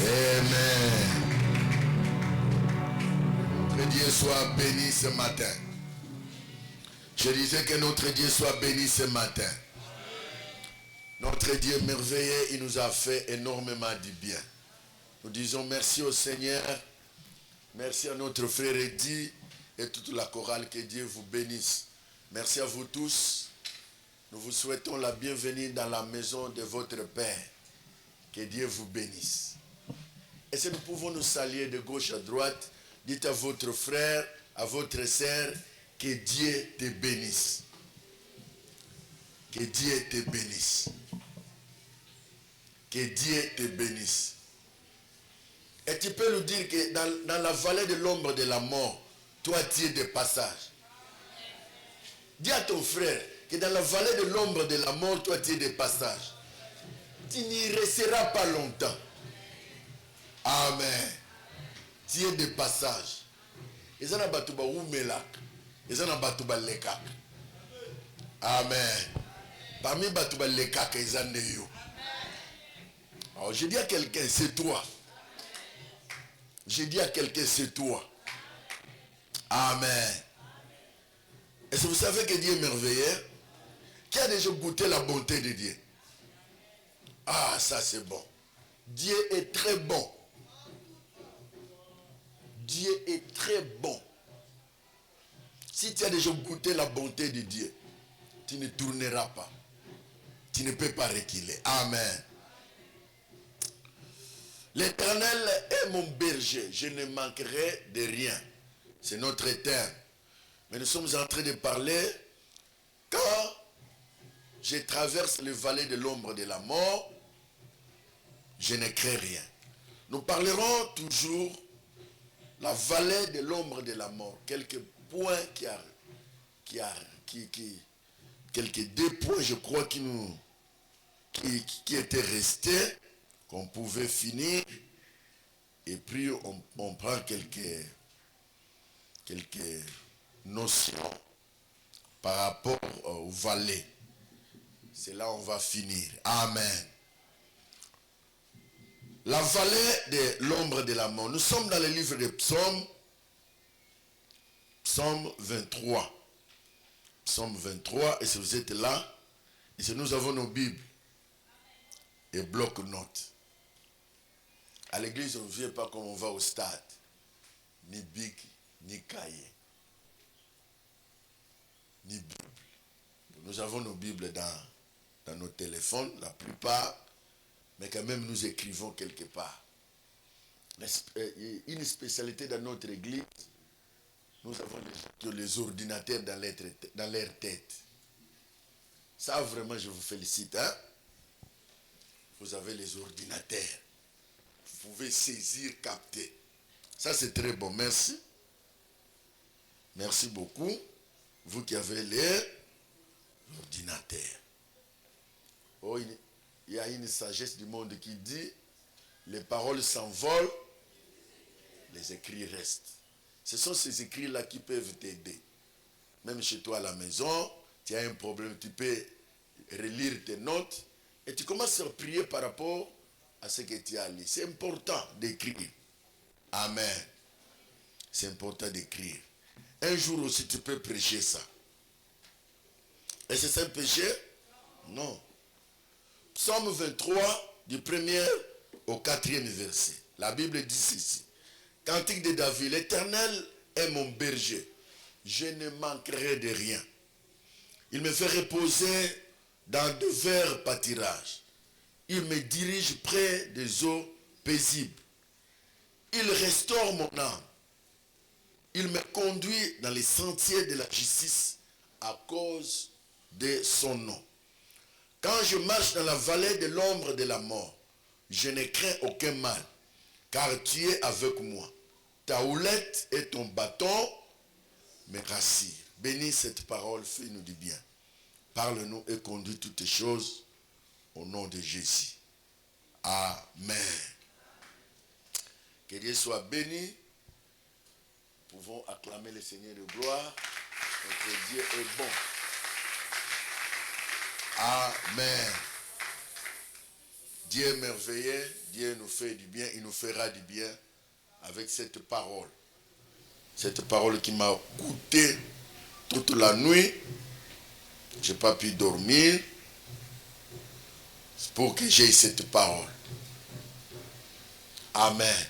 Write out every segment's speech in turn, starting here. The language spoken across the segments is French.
Amen. Que Dieu soit béni ce matin. Je disais que notre Dieu soit béni ce matin. Notre Dieu merveilleux, il nous a fait énormément du bien. Nous disons merci au Seigneur. Merci à notre frère Eddy et toute la chorale. Que Dieu vous bénisse. Merci à vous tous. Nous vous souhaitons la bienvenue dans la maison de votre Père. Que Dieu vous bénisse. Et si nous pouvons nous saluer de gauche à droite, dites à votre frère, à votre sœur, que Dieu te bénisse. Que Dieu te bénisse. Que Dieu te bénisse. Et tu peux nous dire que dans la vallée de l'ombre de la mort, toi tu es de passage. Dis à ton frère que dans la vallée de l'ombre de la mort, toi tu es de passage. Tu n'y resteras pas longtemps. Amen. Tu es de passage. Ils en ont battu ou melak. Ils en ont battu lekak. Amen. Parmi battu lekak, ils en ont eu. Alors je dis à quelqu'un, c'est toi. Je dis à quelqu'un, c'est toi. Amen. Et si vous savez que Dieu est merveilleux, qui a déjà goûté la bonté de Dieu? Ah, ça c'est bon. Dieu est très bon. Dieu est très bon. Si tu as déjà goûté la bonté de Dieu, tu ne tourneras pas. Tu ne peux pas reculer. Amen. L'Éternel est mon berger. Je ne manquerai de rien. C'est notre terme. Mais nous sommes en train de parler quand je traverse le vallée de l'ombre de la mort, je ne crains rien. Nous parlerons toujours la vallée de l'ombre de la mort. Quelques points quelques deux points, je crois, qui étaient restés, qu'on pouvait finir. Et puis on prend quelques notions par rapport aux vallées. C'est là où on va finir. Amen. La vallée de l'ombre de la mort. Nous sommes dans le livre de Psaume. Psaume 23. Psaume 23. Et si vous êtes là, et si nous avons nos Bibles et bloc-notes. À l'église, on ne vient pas comme on va au stade. Ni bic, ni cahier. Ni Bible. Nous avons nos Bibles dans nos téléphones, la plupart. Mais quand même, nous écrivons quelque part. Une spécialité dans notre église, nous avons les ordinateurs dans leur tête. Ça, vraiment, je vous félicite. Hein? Vous avez les ordinateurs. Vous pouvez saisir, capter. Ça, c'est très bon. Merci. Merci beaucoup. Vous qui avez l'ordinateur. Oh, il y a une sagesse du monde qui dit, les paroles s'envolent, les écrits restent. Ce sont ces écrits-là qui peuvent t'aider. Même chez toi à la maison, tu as un problème, tu peux relire tes notes et tu commences à prier par rapport à ce que tu as lu. C'est important d'écrire. Amen. C'est important d'écrire. Un jour aussi, tu peux prêcher ça. Est-ce que c'est un péché? Non. Psaume 23, du 1er au 4e verset. La Bible dit ceci. Cantique de David, l'Éternel est mon berger. Je ne manquerai de rien. Il me fait reposer dans de verts pâtirages. Il me dirige près des eaux paisibles. Il restaure mon âme. Il me conduit dans les sentiers de la justice à cause de son nom. Quand je marche dans la vallée de l'ombre de la mort, je ne crains aucun mal, car tu es avec moi. Ta houlette et ton bâton me rassurent. Bénis cette parole, fais-nous du bien. Parle-nous et conduis toutes choses au nom de Jésus. Amen. Que Dieu soit béni. Nous pouvons acclamer le Seigneur de gloire. Notre Dieu est bon. Amen. Dieu est merveilleux, Dieu nous fait du bien, il nous fera du bien avec cette parole. Cette parole qui m'a coûté toute la nuit. Je n'ai pas pu dormir. C'est pour que j'aie cette parole. Amen.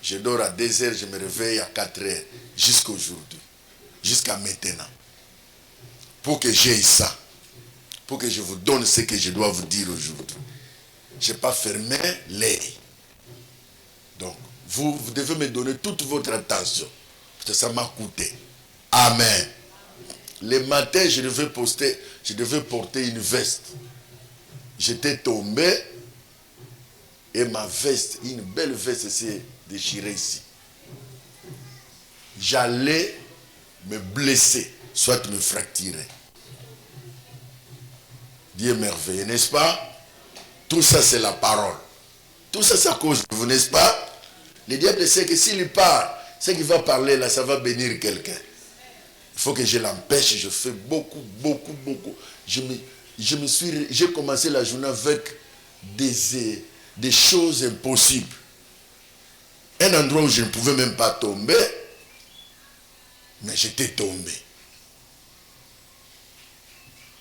Je dors à 2 heures, je me réveille à 4 heures. Jusqu'à aujourd'hui. Jusqu'à maintenant. Pour que j'aie ça. Pour que je vous donne ce que je dois vous dire aujourd'hui. Je n'ai pas fermé l'œil. Donc, vous devez me donner toute votre attention. Parce que ça m'a coûté. Amen. Le matin, je devais porter une veste. J'étais tombé. Et ma veste, une belle veste, s'est déchirée ici. J'allais me blesser, soit me fracturer. Dieu est merveilleux, n'est-ce pas? Tout ça, c'est la parole. Tout ça, c'est à cause de vous, n'est-ce pas? Le diable sait que s'il parle, ce qu'il va parler là, ça va bénir quelqu'un. Il faut que je l'empêche. Je fais beaucoup. J'ai commencé la journée avec des choses impossibles. Un endroit où je ne pouvais même pas tomber, mais j'étais tombé.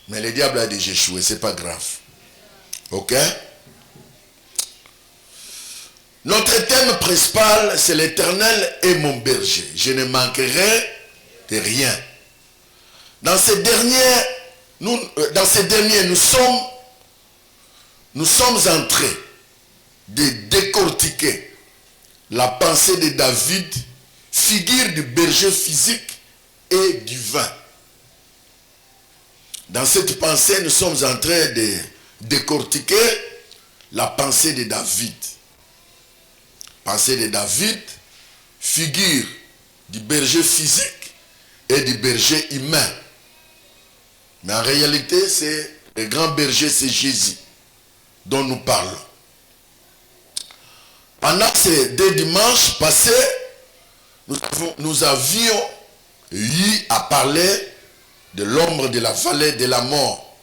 Mais le diable a déjà échoué, c'est pas grave. Ok? Notre thème principal, c'est l'Éternel est mon berger. Je ne manquerai de rien. Dans ces derniers, nous sommes en train de décortiquer la pensée de David, figure du berger physique et du vin. Dans cette pensée, nous sommes en train de décortiquer la pensée de David. Pensée de David, figure du berger physique et du berger humain. Mais en réalité, c'est le grand berger, c'est Jésus dont nous parlons. Pendant ces 2 dimanches passés, nous avions eu à parler de l'ombre de la vallée de la mort.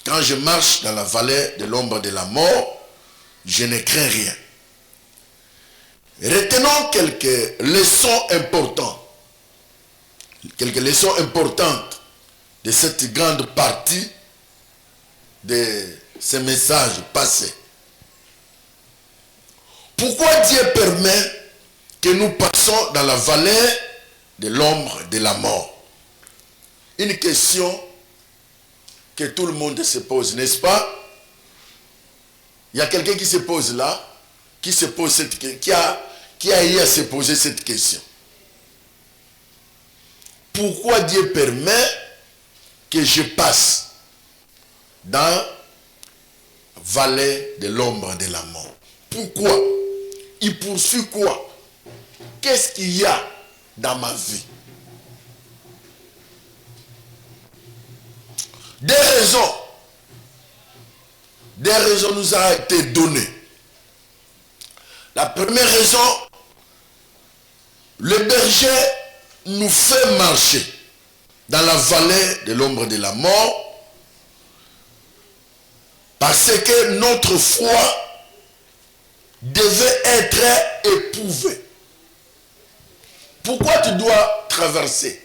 Quand je marche dans la vallée de l'ombre de la mort, je ne crains rien. Retenons quelques leçons importantes. Quelques leçons importantes de cette grande partie de ces messages passés. Pourquoi Dieu permet que nous passons dans la vallée de l'ombre de la mort? Une question que tout le monde se pose, n'est-ce pas? Il y a quelqu'un qui se pose là, qui a eu à se poser cette question. Pourquoi Dieu permet que je passe dans la vallée de l'ombre de la mort? Pourquoi? Il poursuit quoi? Qu'est-ce qu'il y a dans ma vie? Des raisons nous ont été données. La première raison, le berger nous fait marcher dans la vallée de l'ombre de la mort parce que notre foi devait être éprouvée. Pourquoi tu dois traverser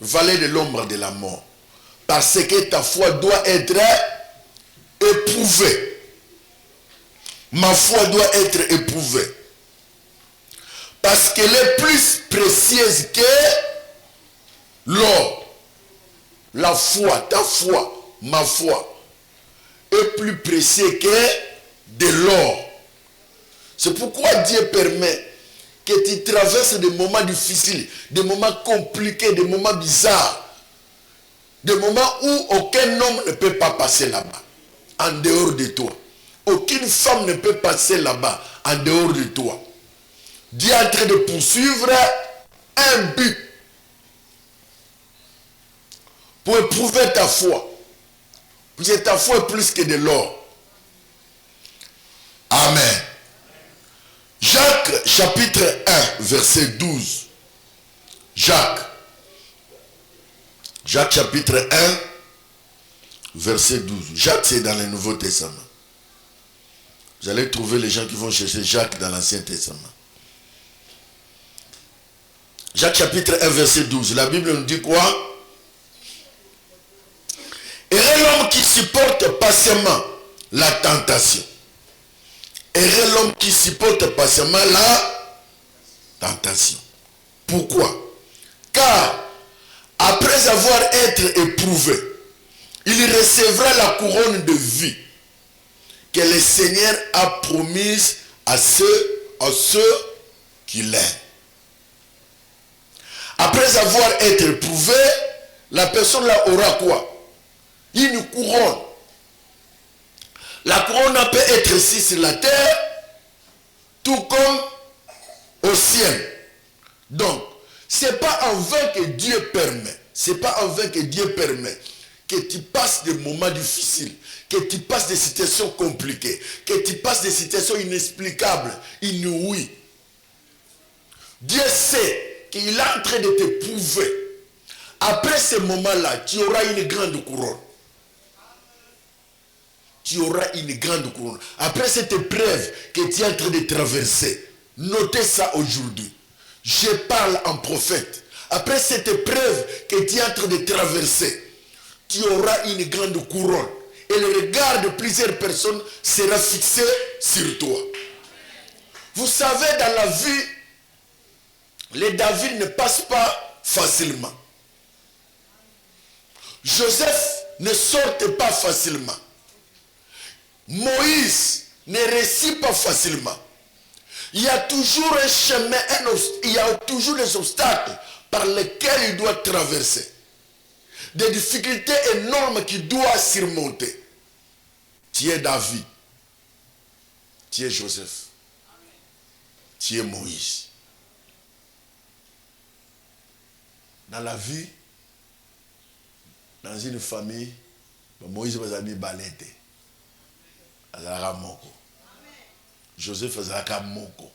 la vallée de l'ombre de la mort? Parce que ta foi doit être éprouvée. Ma foi doit être éprouvée. Parce qu'elle est plus précieuse que l'or. La foi, ta foi, ma foi, est plus précieuse que de l'or. C'est pourquoi Dieu permet que tu traverses des moments difficiles, des moments compliqués, des moments bizarres. Des moments où aucun homme ne peut pas passer là-bas, en dehors de toi. Aucune femme ne peut passer là-bas, en dehors de toi. Dieu est en train de poursuivre un but pour éprouver ta foi. Parce que ta foi est plus que de l'or. Amen. Jacques chapitre 1, verset 12. Jacques chapitre 1, verset 12. Jacques, c'est dans le Nouveau Testament. Vous allez trouver les gens qui vont chercher Jacques dans l'Ancien Testament. Jacques chapitre 1 verset 12. La Bible nous dit quoi? Heureux l'homme qui supporte patiemment la tentation. Heureux l'homme qui supporte patiemment la tentation. Pourquoi? Car après avoir été éprouvé, il recevra la couronne de vie que le Seigneur a promise à ceux qui l'aiment. Après avoir été éprouvé, la personne là aura quoi? Une couronne. La couronne peut être ici sur la terre, tout comme au ciel. Donc, c'est pas en vain que Dieu permet. C'est pas en vain que Dieu permet que tu passes des moments difficiles, que tu passes des situations compliquées, que tu passes des situations inexplicables, inouïes. Dieu sait qu'il est en train de te prouver. Après ce moment-là, tu auras une grande couronne. Tu auras une grande couronne. Après cette épreuve que tu es en train de traverser, notez ça aujourd'hui. Je parle en prophète. Après cette épreuve que tu es en train de traverser, tu auras une grande couronne. Et le regard de plusieurs personnes sera fixé sur toi. Vous savez, dans la vie, les David ne passent pas facilement. Joseph ne sortait pas facilement. Moïse ne réussit pas facilement. Il y a toujours un chemin, il y a toujours des obstacles par lesquels il doit traverser. Des difficultés énormes qu'il doit surmonter. Tu es David. Tu es Joseph. Tu es Moïse. Dans la vie, dans une famille, Moïse va aller balete. Azalaka moko. Joseph azalaka moko.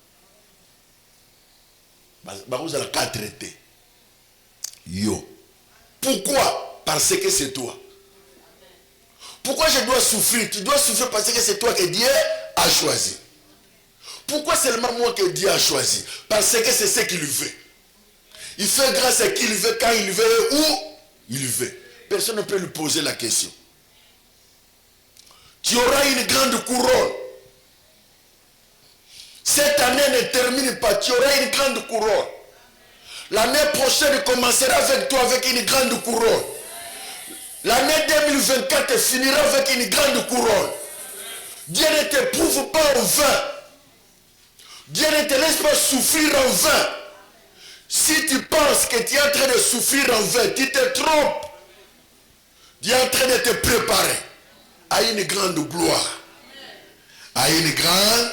Vous allez traiter. Yo. Pourquoi? Parce que c'est toi. Pourquoi je dois souffrir? Tu dois souffrir parce que c'est toi que Dieu a choisi. Pourquoi seulement moi que Dieu a choisi? Parce que c'est ce qu'il veut. Il fait grâce à qui il veut, quand il veut, où il veut. Personne ne peut lui poser la question. Tu auras une grande couronne. Cette année ne termine pas. Tu auras une grande couronne. L'année prochaine commencera avec toi avec une grande couronne. L'année 2024 finira avec une grande couronne. Dieu ne te prouve pas en vain. Dieu ne te laisse pas souffrir en vain. Si tu penses que tu es en train de souffrir en vain, tu te trompes. Dieu est en train de te préparer à une grande gloire. À une grande...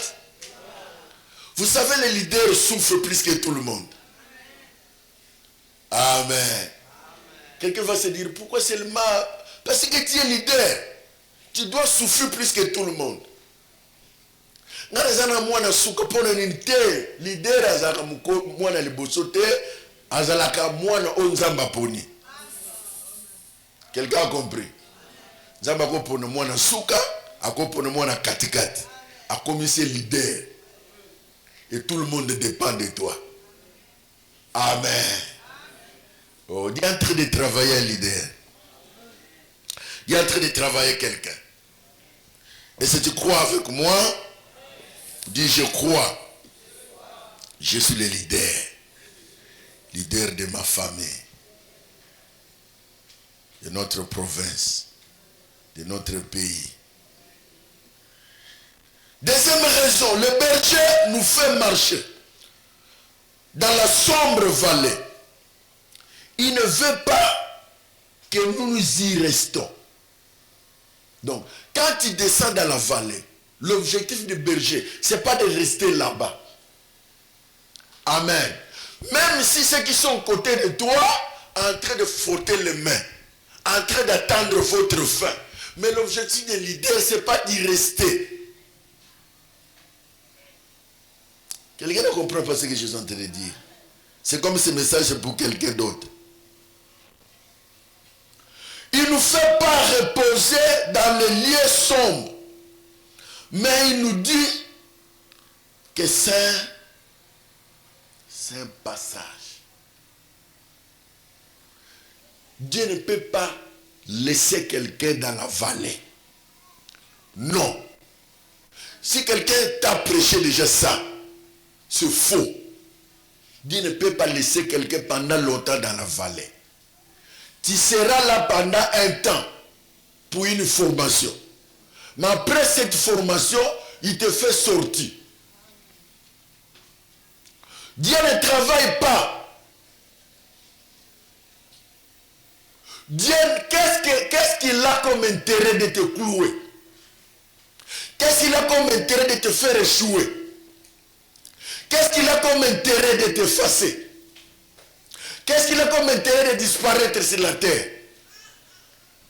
Vous savez, les leaders souffrent plus que tout le monde. Amen. Quelqu'un va se dire, pourquoi seulement? Parce que tu es leader. Tu dois souffrir plus que tout le monde. Leader azalaka mwana liboso te, azalaka mwana onzamba poni. Quelqu'un a compris? Nzamba kopona mwana suka, akopona mwana katikati. A commencé leader. Et tout le monde dépend de toi. Amen. Oh, il est en train de travailler un leader. Il est en train de travailler quelqu'un. Et si tu crois avec moi, dis je crois. Je suis le leader. Leader de ma famille. De notre province. De notre pays. Deuxième raison, le berger nous fait marcher dans la sombre vallée. Il ne veut pas que nous y restons. Donc, quand tu descends dans la vallée, l'objectif du berger, ce n'est pas de rester là-bas. Amen. Même si ceux qui sont à côté de toi, en train de frotter les mains, en train d'attendre votre fin. Mais l'objectif des leaders, ce n'est pas d'y rester. Quelqu'un ne comprend pas ce que je suis en train de dire. C'est comme ce message pour quelqu'un d'autre. Il ne nous fait pas reposer dans les lieux sombres, Mais il nous dit que c'est un passage. Dieu ne peut pas laisser quelqu'un dans la vallée. Non. Si quelqu'un t'a prêché déjà ça, c'est faux. Dieu ne peut pas laisser quelqu'un pendant longtemps dans la vallée. Tu seras là pendant un temps pour une formation. Mais après cette formation, il te fait sortir. Dieu ne travaille pas. Dieu, qu'est-ce qu'il a comme intérêt de te clouer? Qu'est-ce qu'il a comme intérêt de te faire échouer? Qu'est-ce qu'il a comme intérêt de t'effacer? Qu'est-ce qu'il a comme intérêt de disparaître sur la terre?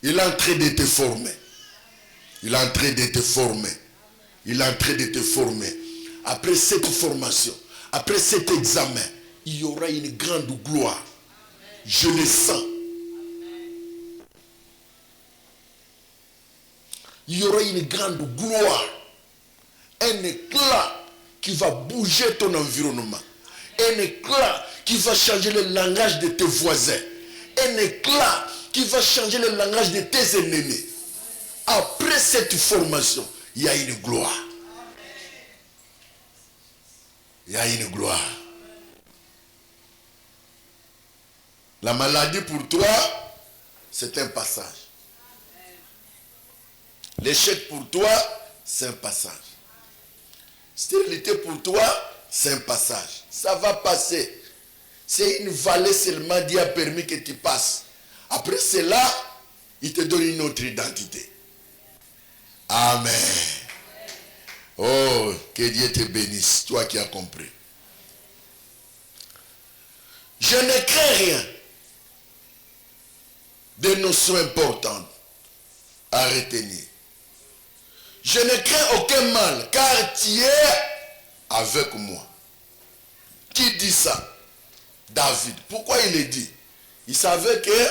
Il est en train de te former. Il est en train de te former. Il est en train de te former. Après cette formation, après cet examen, il y aura une grande gloire. Je le sens. Il y aura une grande gloire. Un éclat qui va bouger ton environnement. Un éclat qui va changer le langage de tes voisins. Un éclat qui va changer le langage de tes ennemis. Après cette formation, il y a une gloire. Il y a une gloire. La maladie pour toi, c'est un passage. L'échec pour toi, c'est un passage. Stérilité pour toi, c'est un passage. Ça va passer. C'est une vallée seulement, Dieu a permis que tu passes. Après cela, il te donne une autre identité. Amen. Oh, que Dieu te bénisse, toi qui as compris. Je ne crains rien. Des notions importantes à retenir. Je ne crains aucun mal, car tu es avec moi. Qui dit ça? David. Pourquoi il le dit? Il savait que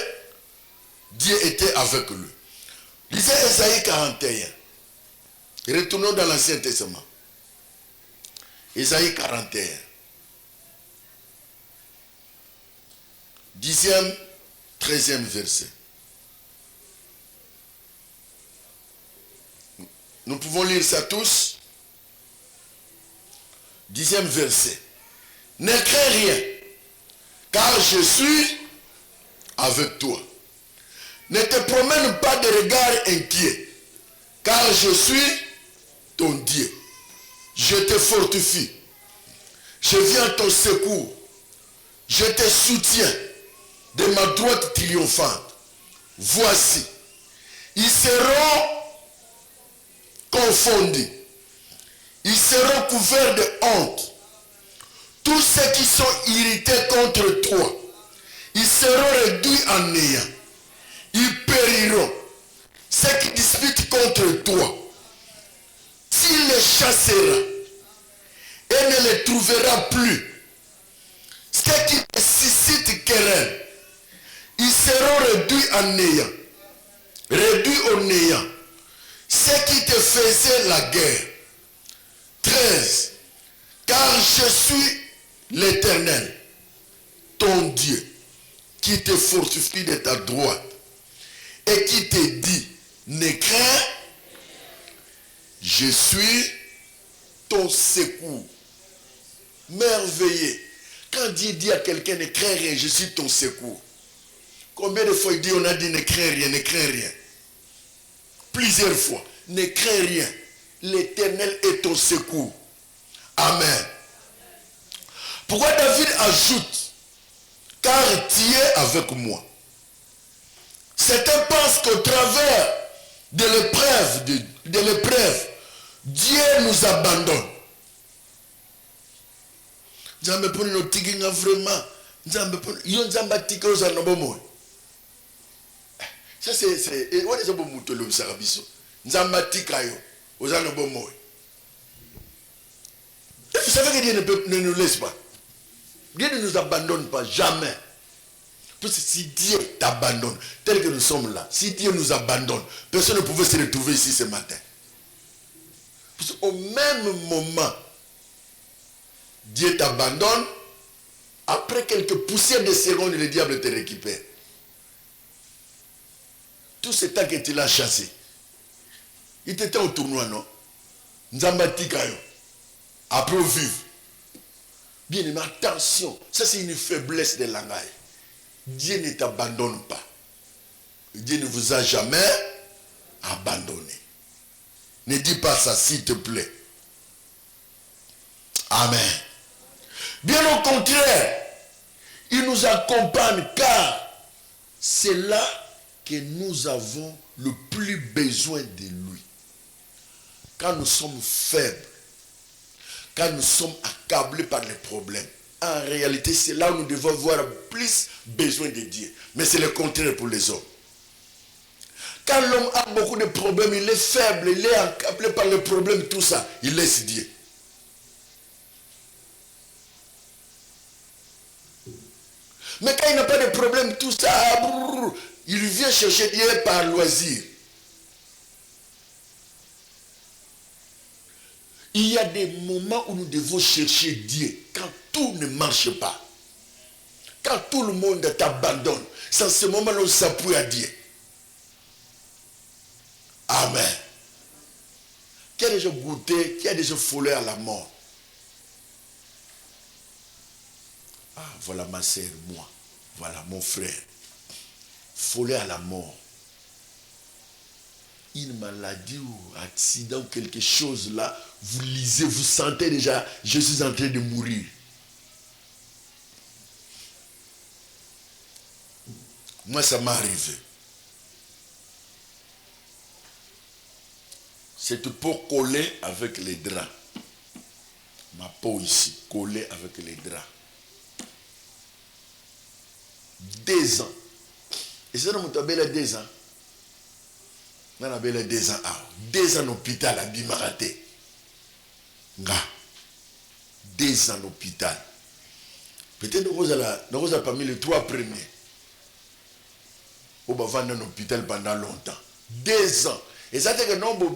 Dieu était avec lui. Lisez Ésaïe 41. Retournons dans l'Ancien Testament. Ésaïe 41. 10e, 13e verset. Nous pouvons lire ça tous. 10e verset. Ne crains rien, car je suis avec toi. Ne te promène pas de regard inquiet, car je suis ton Dieu. Je te fortifie. Je viens à ton secours. Je te soutiens de ma droite triomphante. Voici, ils seront confondus. Ils seront couverts de honte. Tous ceux qui sont irrités contre toi, ils seront réduits en néant. Ils périront. Ceux qui disputent contre toi, s'il les chassera et ne les trouvera plus, ceux qui suscitent querelle, ils seront réduits en néant. Réduits au néant. Ceux qui te faisaient la guerre. 13. Car je suis l'Éternel, ton Dieu, qui te fortifie de ta droite et qui te dit, ne crains, je suis ton secours. Merveilleux. Quand Dieu dit à quelqu'un, ne crains rien, je suis ton secours. Combien de fois il dit, on a dit, ne crains rien, ne crains rien. Plusieurs fois, ne crains rien. L'Éternel est ton secours. Amen. Pourquoi David ajoute, car tu es avec moi. Certains pensent qu'au travers de l'épreuve, Dieu nous abandonne. Nzambe pour nous tiginga vraiment. Nzambe pour yon nzamba tikoro za nobomo. Ça c'est on est bon mutolo sarabiso. Nzamba tikayo oza nobomo. Vous savez que Dieu ne nous laisse pas. Dieu ne nous abandonne pas, jamais. Parce que si Dieu t'abandonne, tel que nous sommes là, si Dieu nous abandonne, personne ne pouvait se retrouver ici ce matin. Au même moment, Dieu t'abandonne. Après quelques poussières de secondes, le diable te récupère. Tout ce temps que tu l'as chassé. Il était au tournoi, non? Nzambatikayo. Après, au vivre. Bien aimé, attention. Ça, c'est une faiblesse de langage. Dieu ne t'abandonne pas. Dieu ne vous a jamais abandonné. Ne dis pas ça, s'il te plaît. Amen. Bien au contraire, il nous accompagne car c'est là que nous avons le plus besoin de lui. Quand nous sommes faibles, quand nous sommes accablés par les problèmes, en réalité, c'est là où nous devons avoir plus besoin de Dieu. Mais c'est le contraire pour les hommes. Quand l'homme a beaucoup de problèmes, il est faible, il est accablé par les problèmes, tout ça, il laisse Dieu. Mais quand il n'a pas de problème, tout ça, il vient chercher Dieu par loisir. Il y a des moments où nous devons chercher Dieu quand tout ne marche pas. Quand tout le monde t'abandonne, c'est en ce moment-là où on s'appuie à Dieu. Amen. Qui a déjà goûté, qui a déjà frôlé à la mort? Ah, voilà ma sœur, moi. Voilà mon frère. Frôlé à la mort. Une maladie ou accident ou quelque chose là, vous lisez, vous sentez déjà, je suis en train de mourir. Moi, ça m'est arrivé. Cette peau collée avec les draps. Ma peau ici, collée avec les draps. 2 ans. Et ça, nous avons 2 ans. Nous avons 2 ans. 2 ans d'hôpital à Bimaraté. 2 ans d'hôpital. Peut-être que nous avons parmi les 3 premiers. Nous avons dans l'hôpital pendant longtemps. 2 ans. Et ça fait que nous avons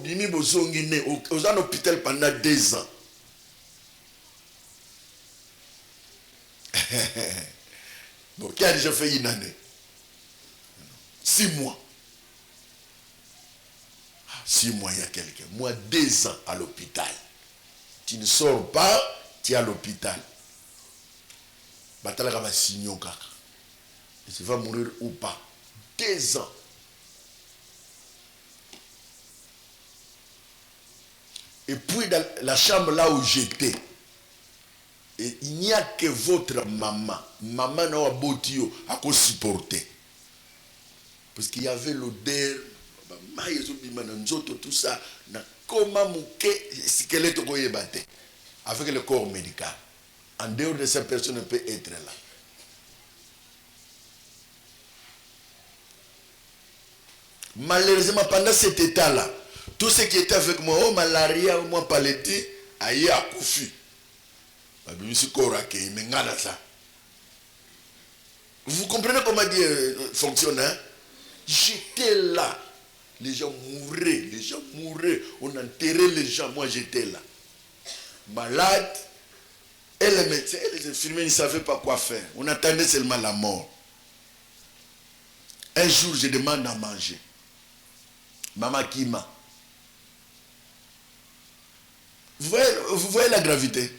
aux en hôpital pendant 2 ans. Bon, qui a déjà fait une année? 6 mois. 6 mois, il y a quelqu'un. Moi, 2 ans à l'hôpital. Tu ne sors pas, tu es à l'hôpital. Batala va signer au caca. Et tu vas mourir ou pas. 2 ans. Et puis dans la chambre là où j'étais, et il n'y a que votre maman. Maman n'a pas à supporter. Parce qu'il y avait l'odeur, tout ça, avec le corps médical. En dehors de cette personne ne peut être là. Malheureusement, pendant cet état-là, tout ce qui était avec moi, oh malaria, moi paléti, aïe à Koufi. Vous comprenez comment Dieu fonctionne, hein? J'étais là. Les gens mouraient. On enterrait les gens. Moi, j'étais là. Malade. Et les médecins et les infirmiers ne savaient pas quoi faire. On attendait seulement la mort. Un jour, je demande à manger. Maman Kima. Vous voyez la gravité?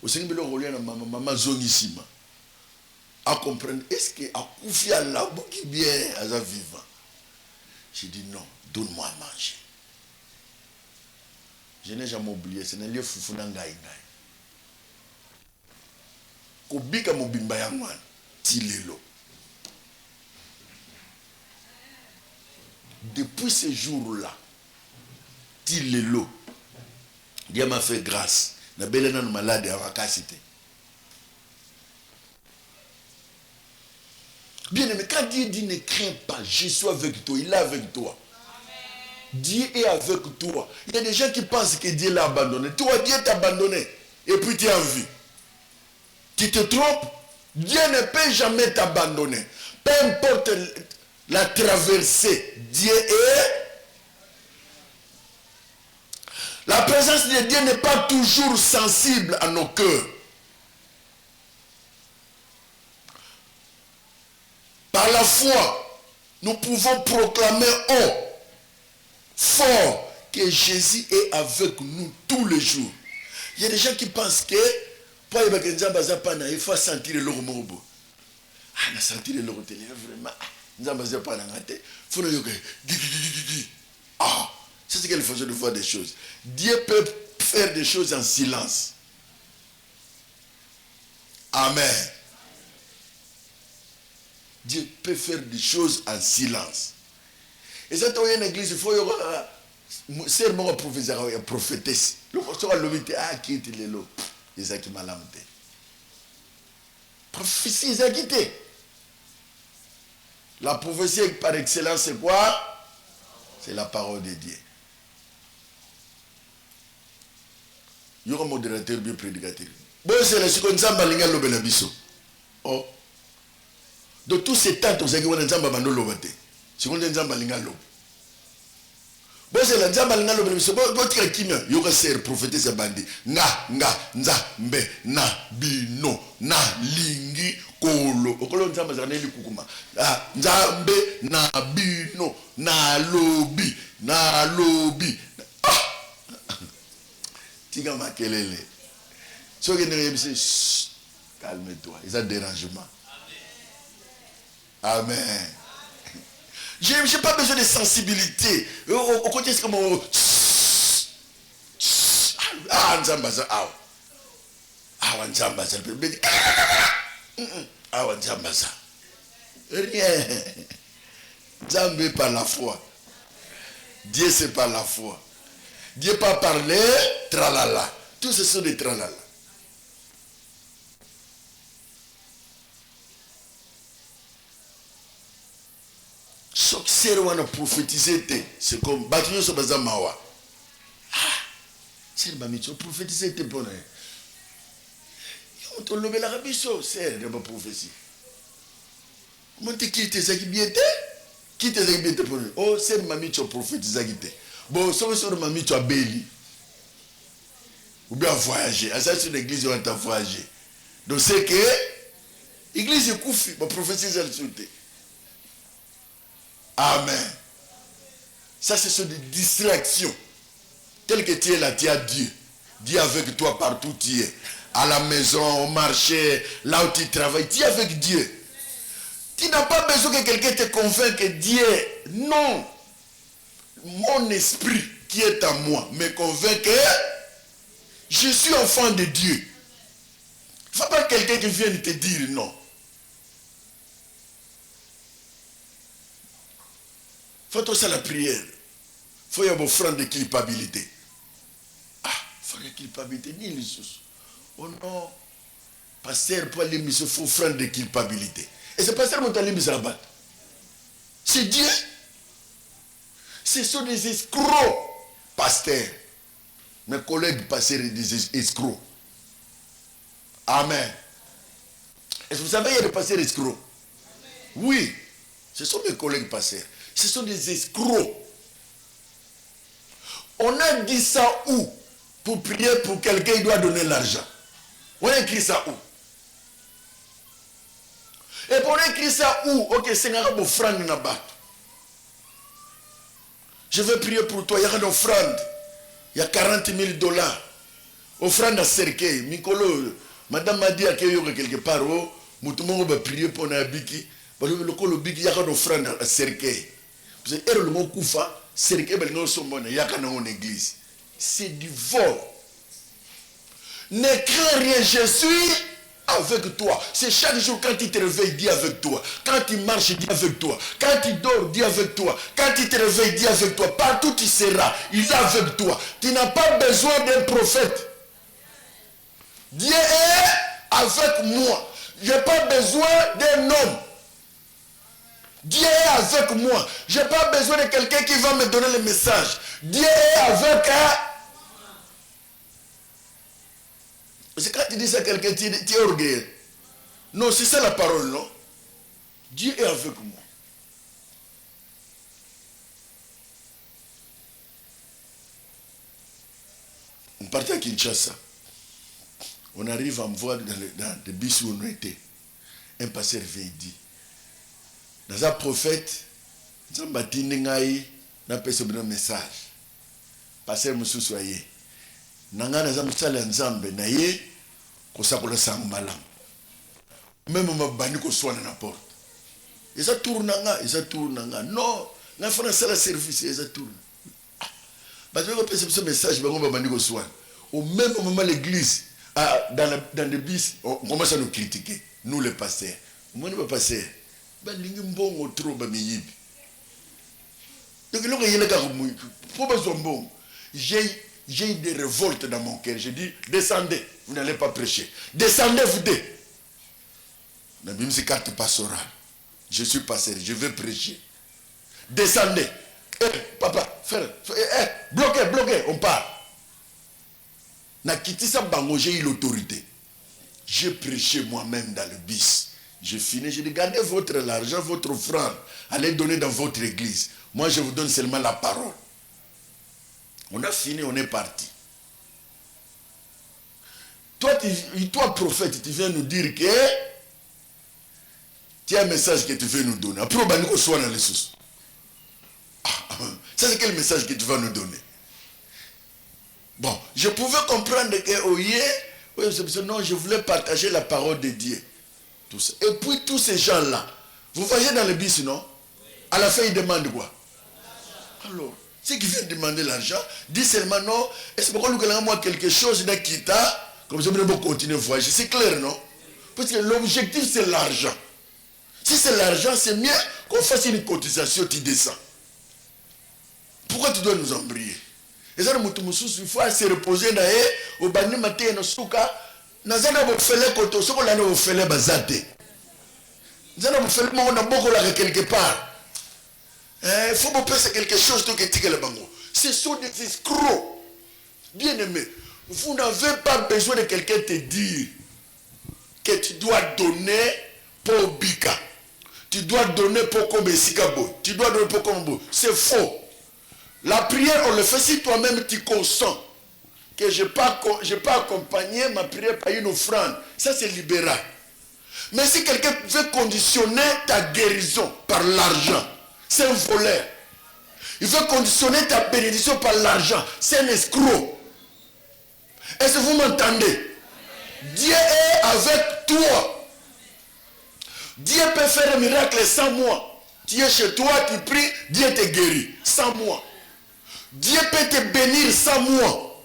Au Sénégal, on a maman Zonissima. À comprendre, est-ce qu'il a confié à la qui bien à sa vivant? J'ai dit non, donne-moi à manger. Je n'ai jamais oublié, c'est un lieu foufou nangaï. Kobika mobimba yangwan, tilelo. Depuis ce jour-là, tilelo, Dieu m'a fait grâce. Na belle nan malade à Wakasité. Bien aimé, quand Dieu dit ne crains pas, je suis avec toi, il est avec toi. Amen. Dieu est avec toi. Il y a des gens qui pensent que Dieu l'a abandonné. Toi, Dieu t'a abandonné. Et puis tu es en vie. Tu te trompes. Dieu ne peut jamais t'abandonner. Peu importe la traversée, Dieu est. La présence de Dieu n'est pas toujours sensible à nos cœurs. Par la foi, nous pouvons proclamer haut, fort, que Jésus est avec nous tous les jours. Il y a des gens qui pensent que il faut sentir le morbo. Ah, on a senti le morbo vraiment. Ah, c'est ce qu'il faut de voir des choses. Dieu peut faire des choses en silence. Amen. Dieu peut faire des choses en silence. Et ça, tu as une église, il faut c'est mon professeur, prophétesse. Le pasteur a levé, ah, qui est le lot? Isaac Malamte. Prophétie, Isaac quitté. La prophétie par excellence, c'est quoi? C'est la parole de Dieu. Il y aura un modérateur bien prédicateur. Bon, c'est le second Zamba Linga Lobelabiso. Oh. De tous ces temps, vous avez dit Zamba Bando Lobate. Second Zamba Linga Lob. Bon, c'est le Zamba Linga Lobelabiso. Bon, tu es qui? Il y aura ser prophétesse à bandi. Nga, nza, mbe, na, bino, na, lingi, kolo. Okolo Zamba Zaneli Kukuma. Nzambe, na, bino, na, lobi, na, lobi. Tiga makelele. Ce qui est dit, calme-toi. Il y a un dérangement. Amen. Je n'ai pas besoin de sensibilité. Au côté, c'est comme ah, Nzambaza, ah, ah, Nzambaza, ah, Nzambaza. Rien. Nzambé par la foi. Dieu c'est par la foi. Dieu pas parler, tralala. Tout ce sont des tralala. Soxer wana prophétiser, c'est comme Batinyo Sobaza Mawa. Ah, c'est le Bamicho, prophétiser pour nous. On te lève la rabisso, c'est de ma prophétie. Comment tu quittes ça qui bien? Quitte ça qui bien pour nous. Oh, c'est Mamicho prophétiser qui te. Bon, sauf sur Mamicho à Béli. Ou bien voyager. À ça, sur l'église, on va voyager. Donc, c'est que l'église est couffe, ma prophétie, elle souhaite. Amen. Ça, ce sont des distractions. Tel que tu es là, tu as Dieu. Dieu avec toi partout tu es. À la maison, au marché, là où tu travailles, tu es avec Dieu. Tu n'as pas besoin que quelqu'un te convainque que Dieu, non. Mon esprit qui est en moi me convainc que je suis enfant de Dieu. Il ne faut pas quelqu'un qui vienne te dire non. Il faut aussi la prière. Il faut y avoir un frein de culpabilité. Ah, il faut la culpabilité. Ni les choses. Oh non. Pasteur, pas les mises, il faut frein de culpabilité. Et c'est pasteur mon talent mis à battre. C'est Dieu. Ce sont des escrocs, pasteurs. Mes collègues pasteurs sont des escrocs. Amen. Est-ce que vous savez, il y a des pasteurs escrocs? Oui. Ce sont mes collègues pasteurs. Ce sont des escrocs. On a dit ça où? Pour prier pour quelqu'un, il doit donner l'argent. On a écrit ça où? Et pour écrire ça où? Ok, c'est un peu offrande là-bas. Je vais prier pour toi. Il y a une offrande. Il y a 40 000 $. Offrande à Cercueil. Mikolo, madame m'a dit qu'il y a quelque part. Tout le monde va prier pour un biki. Il y a une offrande à Cercueil. C'est du vol. Ne crains rien, je suis avec toi. C'est chaque jour quand tu te réveilles, dis avec toi. Quand tu marches, dis avec toi. Quand tu dors, dis avec toi. Quand tu te réveilles, dis avec toi. Partout tu seras, il est avec toi. Tu n'as pas besoin d'un prophète. Dieu est avec moi. Je n'ai pas besoin d'un homme. Dieu est avec moi. Je n'ai pas besoin de quelqu'un qui va me donner le message. Dieu est avec moi. C'est quand tu dis ça à quelqu'un, tu es orgueilleux. Non, c'est ça la parole, non? Dieu est avec moi. Kinshasa. On arrive à me voir dans le bus où on était. Un pasteur vient et dit, dans un prophète, Zambatine Ngai n'a pas ce message. Pasteur Moussou soyez. Nanga na Zamsala Nzambe naye kosakola sang malam. Même ma bani ko soit na porte. Et ça tourne nanga. Non, na fana sala service et ça tourne. Parce que ce message va bani ko soit. Au même moment l'église dans le bis, on commence à nous critiquer, nous les pasteurs. Moi, ne pas passer. Donc, j'ai des révoltes dans mon cœur. J'ai dit, descendez, vous n'allez pas prêcher. Descendez, vous deux. La Bible, c'est carte pastorale. Je suis pasteur, je veux prêcher. Descendez. Papa, frère, bloquez, on part. J'ai eu l'autorité. J'ai prêché moi-même dans le bis. J'ai fini, j'ai dit, gardez votre argent, votre offrande. Allez donner dans votre église. Moi, je vous donne seulement la parole. On a fini, on est parti. Toi, prophète, tu viens nous dire que tu as un message que tu veux nous donner. Après, on va nous soit dans les sous. Ça, c'est quel message que tu vas nous donner? Bon, je pouvais comprendre que, non, je voulais partager la parole de Dieu. Tout ça. Et puis, tous ces gens-là, vous voyez dans le bis, non? À la fin, ils demandent quoi? Alors, ceux qui viennent demander l'argent, disent seulement non, est-ce que nous avons quelque chose dans Kita, comme ça, nous allons continuer à voyager. C'est clair, non? Parce que l'objectif, c'est l'argent. Si c'est l'argent, c'est mieux qu'on fasse une cotisation, tu descends. Pourquoi tu dois nous embrayer? Et ça, il faut se reposer dans au bani maté no suka nazana bo fele koto soko la no fele bazate nazana bo fele mo na boko la quelque part. Il faut me passer quelque chose de que le bango. Ce sont des escrocs. Bien aimé, vous n'avez pas besoin de quelqu'un te dire que tu dois donner pour Bika. Tu dois donner pour comme Sikabo. Tu dois donner pour comme. C'est faux. La prière, on le fait si toi-même tu consens que je n'ai pas accompagner ma prière par une offrande. Ça, c'est libéral. Mais si quelqu'un veut conditionner ta guérison par l'argent, c'est un voleur. Il veut conditionner ta bénédiction par l'argent, c'est un escroc. Est-ce que vous m'entendez? Dieu est avec toi. Dieu peut faire un miracle sans moi. Tu es chez toi, tu pries, Dieu te guérit. Sans moi. Dieu peut te bénir sans moi.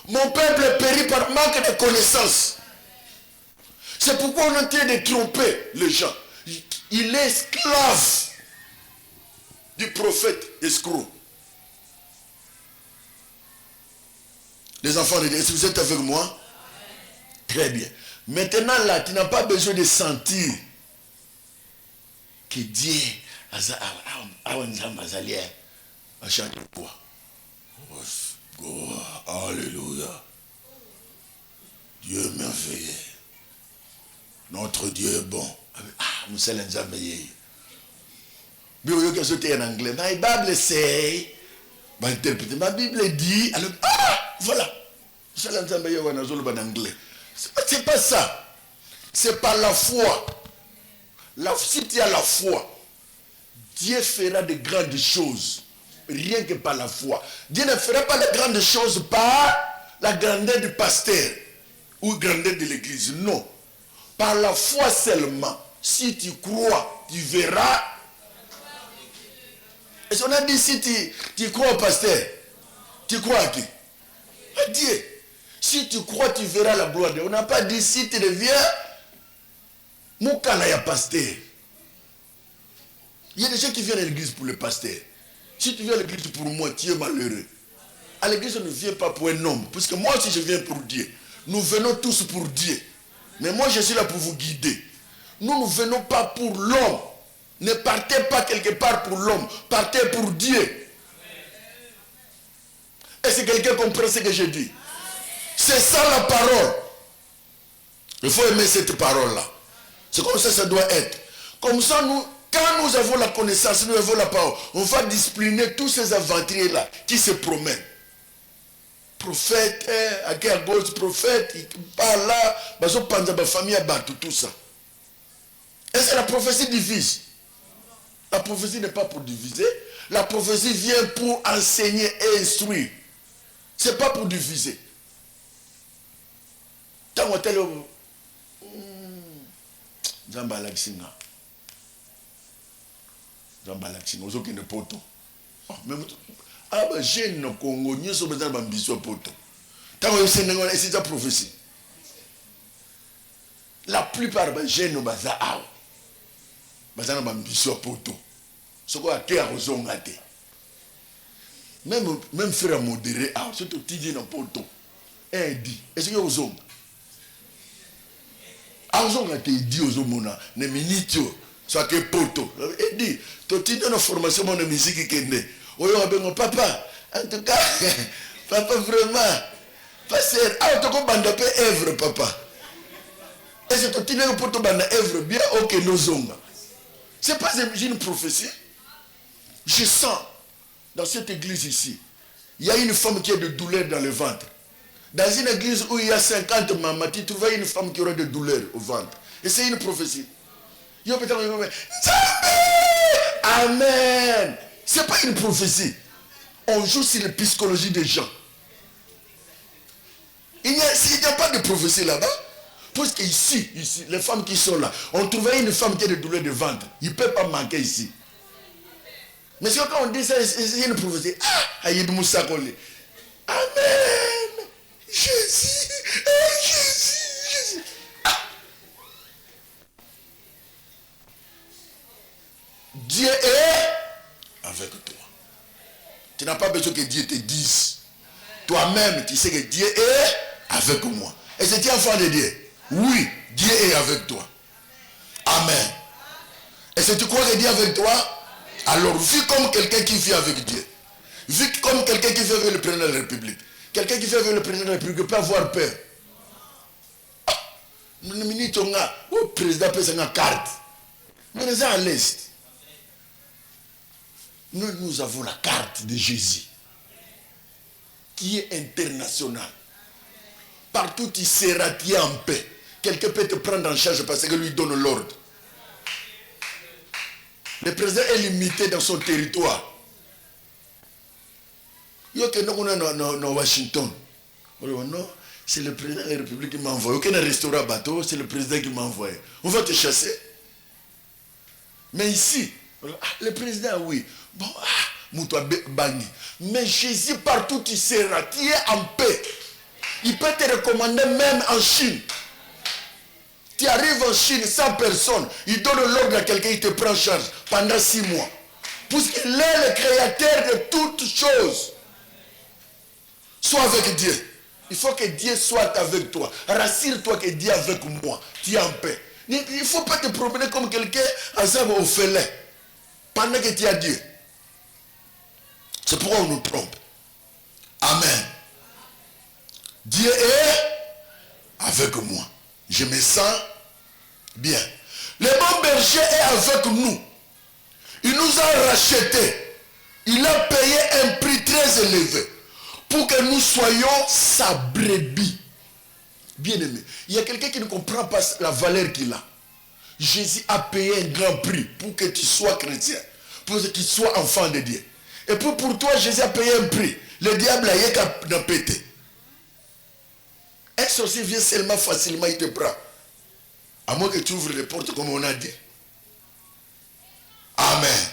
Mon peuple périt par manque de connaissances. C'est pourquoi on est en train de tromper les gens. Il est esclave du prophète escroc. Les enfants de Dieu, est-ce que vous êtes avec moi? Très bien. Maintenant là, tu n'as pas besoin de sentir que Dieu a changé quoi. Alléluia. Dieu est merveilleux. Notre Dieu est bon. Nous sommes en anglais. My Bible say, ma Bible dit, alors, voilà. C'est pas ça. C'est par la foi. Si tu as la foi, Dieu fera de grandes choses. Rien que par la foi. Dieu ne fera pas de grandes choses par la grandeur du pasteur ou la grandeur de l'église. Non. Par la foi seulement. Si tu crois, tu verras. Et si on a dit si tu crois au pasteur, tu crois à qui? À Dieu. Si tu crois, tu verras la gloire de Dieu. On n'a pas dit si tu deviens Moukala ya pasteur. Il y a des gens qui viennent à l'église pour le pasteur. Si tu viens à l'église pour moi, tu es malheureux. À l'église, on ne vient pas pour un homme. Puisque moi aussi, je viens pour Dieu. Nous venons tous pour Dieu. Mais moi, je suis là pour vous guider. Nous ne venons pas pour l'homme. Ne partez pas quelque part pour l'homme. Partez pour Dieu. Est-ce que quelqu'un comprend ce que je dis? C'est ça la parole. Il faut aimer cette parole-là. C'est comme ça que ça doit être. Comme ça, Quand nous avons la connaissance, nous avons la parole, on va discipliner tous ces aventuriers-là qui se promènent. Prophète, à gauche, prophète, par là, famille à battre, tout ça. Et c'est la prophétie divise. La prophétie n'est pas pour diviser. La prophétie vient pour enseigner et instruire. Ce n'est pas pour diviser. Tant que tel... Zambalaksinga. Zambalaksinga. Ozo qui ne poto. Ah bah jeune no Congo, nous sommes dans l'ambition poto. Tant que c'est une prophétie. La plupart des jeunes no baza awa. Baza na ambition poto. Ce qu'on a été à Ozongate. Même frère modéré, surtout Tidi dans poto. Un dit. Est-ce que Ozong? Ozongate dit Ozomona, ne minute, soit que poto. Et dit, tu Tidi dans la formation de musique qui est née. Oyo papa, en tout cas, papa vraiment, passer, tu as bande peu œuvre, papa. Et c'est tu Tidi pour te bande œuvre bien, ok, nos ongles. C'est pas une prophétie. Je sens, dans cette église ici, il y a une femme qui a de douleurs dans le ventre. Dans une église où il y a 50 mamans, tu trouves une femme qui aura de douleurs au ventre. Et c'est une prophétie. Amen. Ce n'est pas une prophétie. On joue sur la psychologie des gens. Il n'y a pas de prophétie là-bas. Parce qu'ici, les femmes qui sont là, on trouvait une femme qui a des douleurs de ventre. Il ne peut pas manquer ici. Mais quand on dit ça, c'est une prophétie. Ah, il y a Moussa Kole. Amen. Jésus. Jésus. Ah. Dieu est avec toi. Tu n'as pas besoin que Dieu te dise. Toi-même, tu sais que Dieu est avec moi. Et c'est tu enfant de Dieu? Oui, Dieu est avec toi. Amen. Et si tu crois que Dieu est avec toi, alors vis comme quelqu'un qui vit avec Dieu. Vis comme quelqu'un qui vit avec le président de la République. Quelqu'un qui vit avec le président de la République ne peut pas avoir peur. Le président peut avoir une carte. Mais nous sommes à l'Est. Nous avons la carte de Jésus. Qui est internationale. Partout tu seras, tu es en paix. Quelqu'un peut te prendre en charge parce que lui donne l'ordre. Le président est limité dans son territoire. Il y a que Washington. Non, c'est le président de la République qui m'a envoyé. Aucun restaurant bateau, c'est le président qui m'a envoyé. On va te chasser. Mais ici, le président, oui. Bon, mais Jésus, partout tu seras, tu es en paix. Il peut te recommander même en Chine. Tu arrives en Chine, 100 personnes, il donne l'ordre à quelqu'un, il te prend en charge pendant 6 mois. Puisqu'il est le créateur de toutes choses. Sois avec Dieu. Il faut que Dieu soit avec toi. Rassure-toi que Dieu est avec moi. Tu es en paix. Il ne faut pas te promener comme quelqu'un ensemble au félin. Pendant que tu as Dieu. C'est pourquoi on nous trompe. Amen. Dieu est avec moi. Je me sens bien. Le bon berger est avec nous. Il nous a rachetés. Il a payé un prix très élevé pour que nous soyons sa brebis. Bien aimé. Il y a quelqu'un qui ne comprend pas la valeur qu'il a. Jésus a payé un grand prix pour que tu sois chrétien. Pour que tu sois enfant de Dieu. Et pour toi, Jésus a payé un prix. Le diable a qu'à péter. Un sorcier vient seulement facilement, il te prend. À moins que tu ouvres les portes comme on a dit. Amen.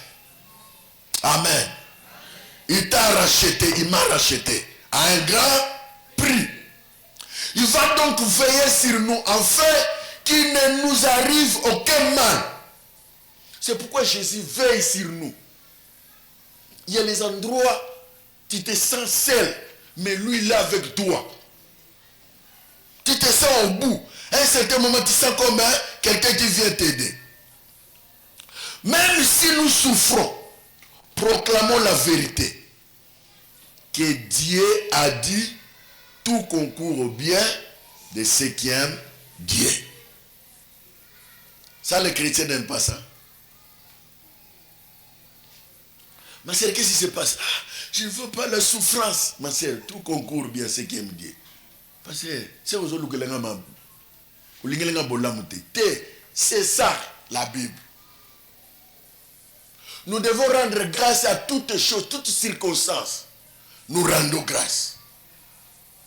Amen. Il t'a racheté, il m'a racheté à un grand prix. Il va donc veiller sur nous afin qu'il ne nous arrive aucun mal. C'est pourquoi Jésus veille sur nous. Il y a les endroits où tu te sens seul, mais lui il est avec toi. Tu te sens au bout. À un certain moment, tu sens comme quelqu'un qui vient t'aider. Même si nous souffrons, proclamons la vérité. Que Dieu a dit, tout concourt au bien de ceux qui aiment Dieu. Ça, les chrétiens n'aiment pas ça. Ma sœur, qu'est-ce qui se passe? Je ne veux pas la souffrance. Ma sœur, tout concourt bien ce qui aime Dieu. Parce que c'est ça la Bible. Nous devons rendre grâce à toutes choses, toutes circonstances. Nous rendons grâce.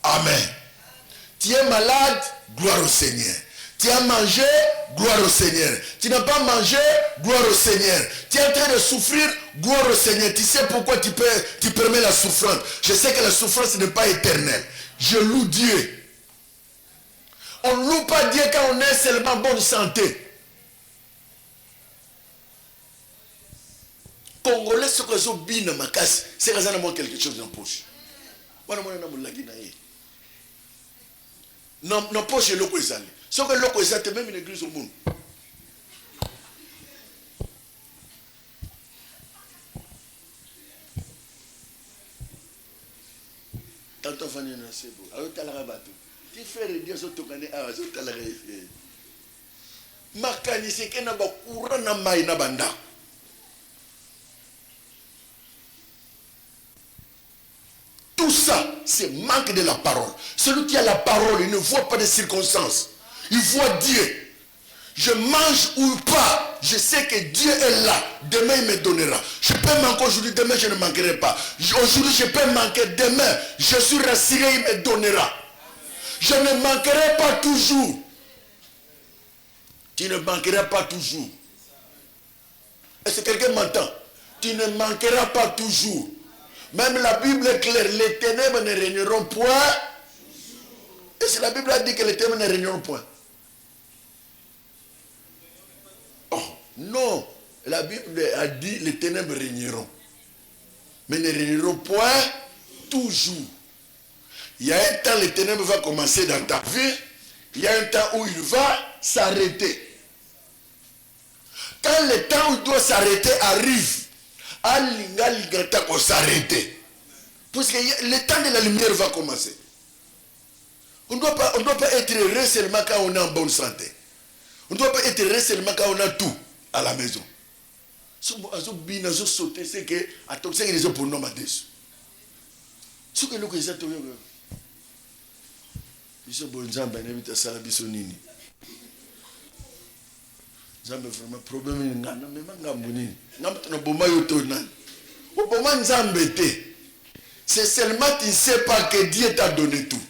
Amen. Tu es malade, gloire au Seigneur. Tu as mangé, gloire au Seigneur. Tu n'as pas mangé, gloire au Seigneur. Tu es en train de souffrir, gloire au Seigneur. Tu sais pourquoi tu permets la souffrance. Je sais que la souffrance n'est pas éternelle. Je loue Dieu. On ne loue pas Dieu quand on est seulement en bonne santé. Congolais, ce que sont bien dans ma casse, c'est qu'ils ont quelque chose dans la poche. Non, non, poche, c'est l'eau est allé. Ce que l'eau est allé, même une église au monde. Tantôt, Fanny, c'est beau. Alors, tu as la rabatou. Tu fais les dieux, tu connais, ah, tu as la rabatou. Makani, c'est qu'il y a un courant dans ma banda. Tout ça, c'est manque de la parole. Celui qui a la parole, il ne voit pas de circonstances. Il voit Dieu. Je mange ou pas, je sais que Dieu est là. Demain, il me donnera. Je peux manquer aujourd'hui, demain, je ne manquerai pas. Aujourd'hui, je peux manquer, demain, je suis rassuré, il me donnera. Je ne manquerai pas toujours. Tu ne manqueras pas toujours. Est-ce que quelqu'un m'entend? Tu ne manqueras pas toujours. Même la Bible est claire, les ténèbres ne régneront point. Et si la Bible a dit que les ténèbres ne régneront point. Oh, non. La Bible a dit que les ténèbres régneront. Mais ne régneront point toujours. Il y a un temps, les ténèbres vont commencer dans ta vie. Il y a un temps où il va s'arrêter. Quand le temps où il doit s'arrêter arrive, s'arrêter. Parce que le temps de la lumière va commencer. On ne doit pas être heureux seulement quand on est en bonne santé. On ne doit pas être heureux seulement quand on a tout à la maison. C'est que vraiment problème c'est seulement tu ne sais pas que Dieu t'a donné tout.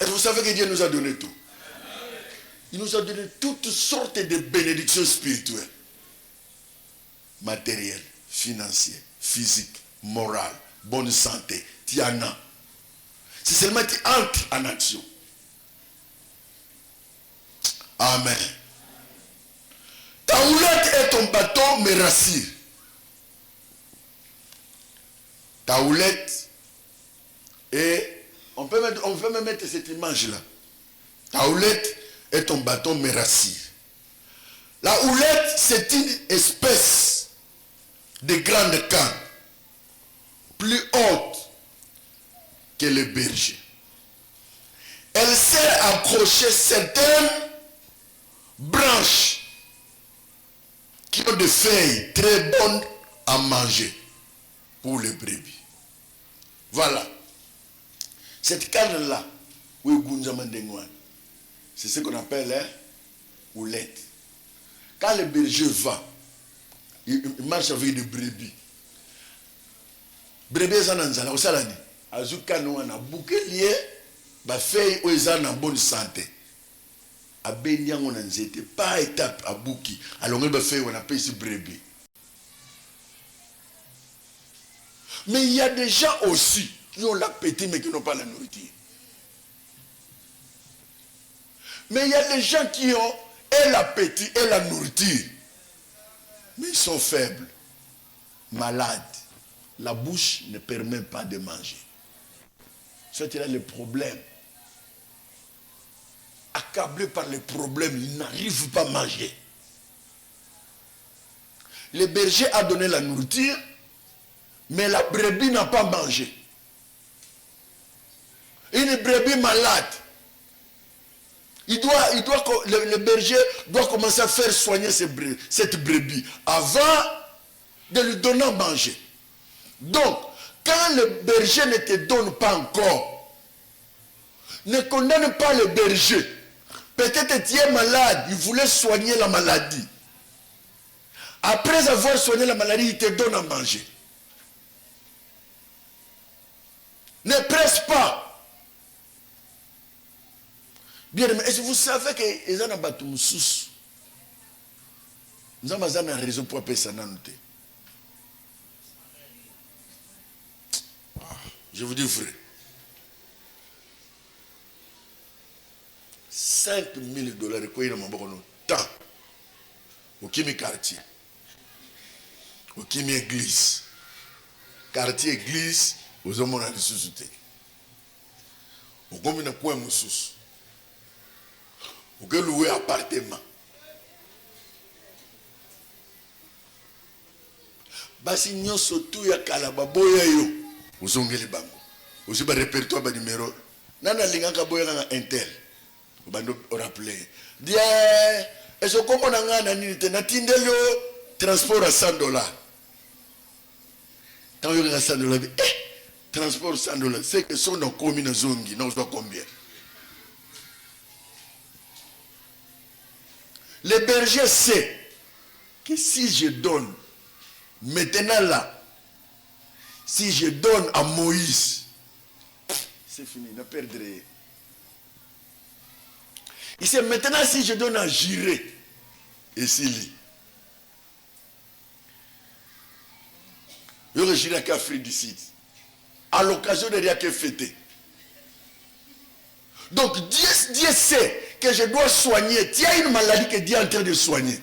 Et vous savez que Dieu nous a donné tout. Il nous a donné toutes sortes de bénédictions spirituelles, matérielles, financières, physiques, morales, bonne santé. Tu en as. C'est seulement tu entres en action. Amen. Ta houlette et ton bâton me rassurent. Ta houlette et on peut même mettre cette image là. Ta houlette et ton bâton me rassurent. La houlette, c'est une espèce de grande canne, plus haute que le berger. Elle sert à accrocher certaines branches qui ont des feuilles très bonnes à manger pour les brebis. Voilà. Cette canne-là, c'est ce qu'on appelle houlette. Quand le berger va, il marche avec des brebis. Brebis sont en salani. Azukano a bouquelier, ba feuille aux en bonne santé. A Benyang on a nzete, pas étape à bouki. Alors on va faire on appelle ici brebis. Mais il y a des gens aussi qui ont l'appétit mais qui n'ont pas la nourriture. Mais il y a des gens qui ont et l'appétit et la nourriture. Mais ils sont faibles, malades. La bouche ne permet pas de manger. C'est là le problème. Accablé par les problèmes, ils n'arrivent pas à manger. Le berger a donné la nourriture, mais la brebis n'a pas mangé. Une brebis malade. Le berger doit commencer à faire soigner cette brebis avant de lui donner à manger. Donc, quand le berger ne te donne pas encore, ne condamne pas le berger. Peut-être tu es malade, il voulait soigner la maladie. Après avoir soigné la maladie, il te donne à manger. Ne presse pas. Bien, mais est-ce que vous savez que les gens ont sous? Nous avons une raison pour appeler ça nanouté. Je vous dis vrai. 5 000 dollars, quoi il y a un temps. Au Kimi quartier. Au Kimi église. Quartier église, aux hommes de société. Au Kimi na quoi moussous. Au Kimi louer appartement. Basi nyoso tu ya kalababoya yo. Uzongeli bango. Uziba répertoire ba numéro. Nana lingaka boya nga intel. Bando rappeler. Dia eso kombo na nga na nini te na tindelo transport à 100 dollars. Tant yo nga 100 dollars. Transport 100 dollars. C'est que son no komi na zongi, non soit combien. Le berger sait que si je donne maintenant là, si je donne à Moïse, c'est fini, ne perdrai. Il sait maintenant si je donne à Jiré, et Sili. Il y aurait Jiré qui a fait d'ici, à l'occasion de rien que fêter. Donc Dieu sait que je dois soigner. Tu as une maladie que Dieu est en train de soigner.